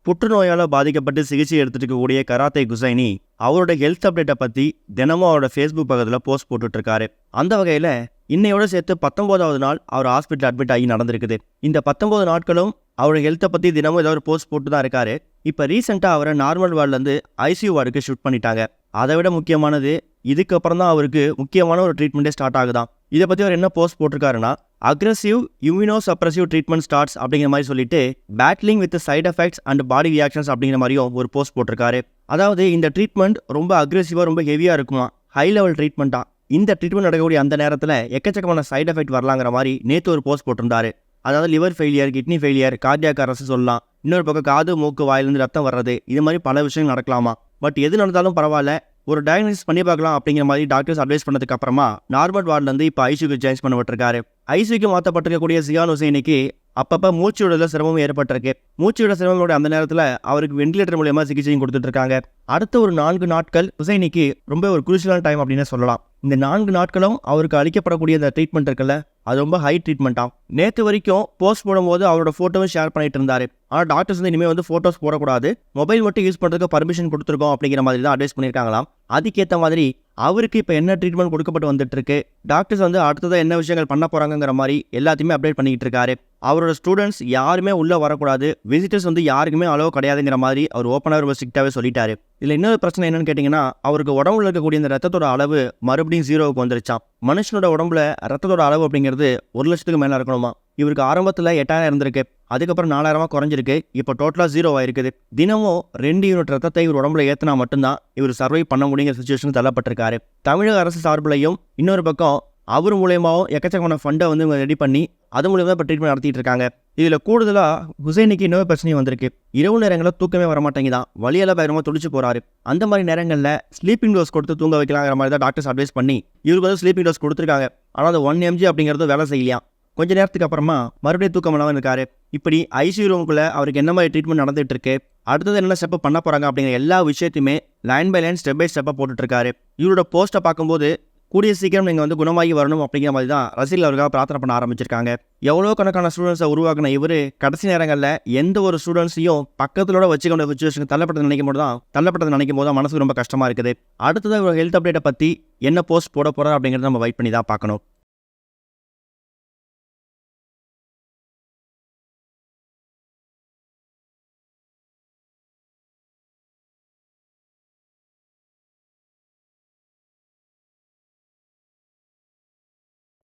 புற்றுநோயால் பாதிக்கப்பட்டு சிகிச்சை எடுத்துட்டு இருக்கக்கூடிய கராத்தே குசைனி அவரோட ஹெல்த் அப்டேட்டை பற்றி தினமும் அவரோட ஃபேஸ்புக் பக்கத்தில் போஸ்ட் போட்டுட்டு இருக்காரு. அந்த வகையில் இன்னையோட சேர்த்து 19வது நாள் அவர் ஹாஸ்பிட்டல் அட்மிட் ஆகி நடந்திருக்குது. இந்த 19 நாட்களும் அவரோட ஹெல்த்தை பற்றி தினமும் ஏதாவது ஒரு போஸ்ட் போட்டு தான் இருக்காரு. இப்போ ரீசெண்டாக அவரை நார்மல் வார்டுலேருந்து ஐசியூ வார்டுக்கு ஷிஃப்ட் பண்ணிட்டாங்க. அதை விட முக்கியமானது, இதுக்கப்புறம் தான் அவருக்கு முக்கியமான ஒரு ட்ரீட்மெண்ட்டே ஸ்டார்ட் ஆகுதான். இதை பற்றி அவர் என்ன போஸ்ட் போட்டிருக்காருன்னா, aggressive immunosuppressive treatment starts அப்படிங்கிற மாதிரி சொல்லிட்டு battling with side effects and body reactions அப்படிங்கிற மாதிரியும் ஒரு போஸ்ட் போட்டிருக்காரு. அதாவது இந்த ட்ரீட்மெண்ட் ரொம்ப அக்ரெசிவாக ரொம்ப ஹெவியாக இருக்குமா, ஹை லெவல் ட்ரீட்மெண்ட்டா, இந்த ட்ரீட்மெண்ட் நடக்கக்கூடிய அந்த நேரத்தில் எக்கச்சக்கமான சைட் எஃபெக்ட் வரலாங்கிற மாதிரி நேற்று ஒரு போஸ்ட் போட்டிருந்தாரு. அதாவது liver failure, kidney failure, cardiac arrest சொல்லலாம். இன்னொரு பக்கம் காது மூக்கு வாயிலிருந்து ரத்தம் வர்றது, இது மாதிரி பல விஷயங்கள் நடக்கலாமா. பட் எது நடந்தாலும் பரவாயில்ல, ஒரு டயக்னோசிஸ் பண்ணி பார்க்கலாம் அப்படிங்கிற மாதிரி டாக்டர்ஸ் அட்வைஸ் பண்ணதுக்கு அப்புறமா நார்மல் வார்டுலேருந்து இப்போ ஐசியூக்கு சேஞ்ச் பண்ணப்பட்டிருக்காரு. ஐசியூக்கு மாற்றப்பட்டிருக்கக்கூடிய ஜியான் ஹுசைனிக்கு அப்பப்போ மூச்சு விடல சிரமம் ஏற்பட்டிருக்கு. மூச்சு விட சிரமங்களோட அந்த நேரத்தில் அவருக்கு வெண்டிலேட்டர் மூலியமாக சிகிச்சையும் கொடுத்துட்டு இருக்காங்க. அடுத்த ஒரு 4 நாட்கள் ஹுசைனிக்கு ரொம்ப ஒரு குரூஷியலான டைம் அப்படின்னு சொல்லலாம். இந்த 4 நாட்களும் அவருக்கு அளிக்கப்படக்கூடிய இந்த ட்ரீட்மெண்ட் இருக்குல்ல, அது ரொம்ப ஹை ட்ரீட்மெண்ட்டாக. நேற்று வரைக்கும் போஸ்ட் போடும்போது அவரோட ஃபோட்டோவும் ஷேர் பண்ணிட்டு இருந்தாரு. ஆனால் டாக்டர்ஸ் வந்து இனிமேல் ஃபோட்டோஸ் போடக்கூடாது, மொபைல் மட்டும் யூஸ் பண்ணுறதுக்கு பர்மிஷன் கொடுத்துருக்கோம் அப்படிங்கிற மாதிரி தான் அட்வைஸ் பண்ணியிருக்காங்களாம். அதுக்கேற்ற மாதிரி அவருக்கு இப்போ என்ன ட்ரீட்மெண்ட் கொடுக்கப்பட்டு வந்துட்டு இருக்கு, டாக்டர்ஸ் வந்து அடுத்ததாக என்ன விஷயங்கள் பண்ண போகிறாங்கிற மாதிரி எல்லாத்தையுமே அப்டேட் பண்ணிக்கிட்டு இருக்காரு. அவரோட ஸ்டூடெண்ட்ஸ் யாருமே உள்ளே வரக்கூடாது, விசிட்டர்ஸ் வந்து யாருக்குமே அளவு கிடையாதுங்கிற மாதிரி அவர் ஓப்பனாக ரொம்ப ஸ்ட்ரிக்டாகவே சொல்லிட்டாரு. இதில் இன்னொரு பிரச்சனை என்னன்னு கேட்டிங்கன்னா, அவருக்கு உடம்புல இருக்கக்கூடிய இந்த ரத்தத்தோட அளவு மறுபடியும் 0க்கு வந்துருச்சான். மனுஷனோட உடம்புல ரத்தத்தோட அளவு அப்படிங்கிறது 1 லட்சத்துக்கு மேலே இருக்கணுமா. இவருக்கு ஆரம்பத்தில் 8000 இருந்திருக்கு, அதுக்கப்புறம் 4000 குறைஞ்சிருக்கு, இப்போ டோட்டலாக 0 ஆயிருக்குது. தினமும் 2 யூனிட் ரத்தத்தை இவர் உடம்புல ஏற்றினா மட்டும்தான் இவர் சர்வை பண்ண முடியுங்கிற சுச்சுவேஷனுக்கு தள்ளப்பட்டிருக்காரு. தமிழக அரசு சார்பிலையும் இன்னொரு பக்கம் அவர் மூலயமாவும் எக்கச்சக்கமான ஃபண்டை வந்து இவங்க ரெடி பண்ணி அது மூலியமாக இப்போ ட்ரீட்மெண்ட் நடத்திட்டு இருக்காங்க. இதில் கூடுதலாக ஹுசைனுக்கு இன்னொரு பிரச்சனையும் வந்திருக்கு. இரவு நேரங்களில் தூக்கமே வர மாட்டேங்குதான், வழியெல்லாம் பயங்கரமாக துடிச்சு போகிறாரு. அந்த மாதிரி நேரங்களில் ஸ்லீப்பிங் டோஸ் கொடுத்து தூங்க வைக்கலாங்கிற மாதிரி தான் டாக்டர்ஸ் அட்வைஸ் பண்ணி இவருக்கு வந்து ஸ்லீப்பிங் டோஸ் கொடுத்துருக்காங்க. ஆனால் அது 1 mg அப்படிங்கிறது வேலை செய்யலையாம். கொஞ்ச நேரத்துக்கு அப்புறமா மறுபடியும் தூக்கம் இல்லாமல் இருக்காரு. இப்படி ஐசியூ ரூமுக்குள்ளே அவருக்கு என்ன மாதிரி ட்ரீட்மெண்ட் நடந்துட்டு இருக்கு, அடுத்தது என்ன ஸ்டெப் பண்ண போகிறாங்க அப்படிங்கிற எல்லா விஷயத்தையுமே line by line step by ஸ்டெப்பாக போட்டுட்ருக்காரு. இவரோட போஸ்ட்டை பார்க்கும்போது கூடிய சீக்கிரம் நீங்கள் வந்து குணமாகி வரணும் அப்படிங்கிற மாதிரி தான் ரசிகர்கள் அவருக்காக பிரார்த்தனை பண்ண ஆரம்பிச்சிருக்காங்க. எவ்வளோ கணக்கான ஸ்டூடெண்ட்ஸை உருவாக்கின இவர் கடைசி நேரங்களில் எந்த ஒரு ஸ்டூடெண்ட்ஸையும் பக்கத்திலோட வச்சுக்கொண்ட சுச்சுவேஷனுக்கு தள்ளப்பட்டது நினைக்கும் போது தான் மனசு ரொம்ப கஷ்டமாக இருக்குது. அடுத்ததாக ஒரு ஹெல்த் அப்டேட்டை பற்றி என்ன போஸ்ட் போட போகிறோம் அப்படிங்கிறத நம்ம வெயிட் பண்ணி தான் பார்க்கணும்.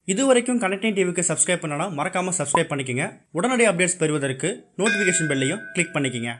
இதுவரைக்கும் கனெக்டிங் டிவிக்கு சப்ஸ்கிரைப் பண்ணனா மறக்காமல் சப்ஸ்கிரைப் பண்ணிக்கங்க. உடனடி அப்டேட்ஸ் பெறுவதற்கு நோட்டிஃபிகேஷன் பெல்லையும் கிளிக் பண்ணிக்கங்க.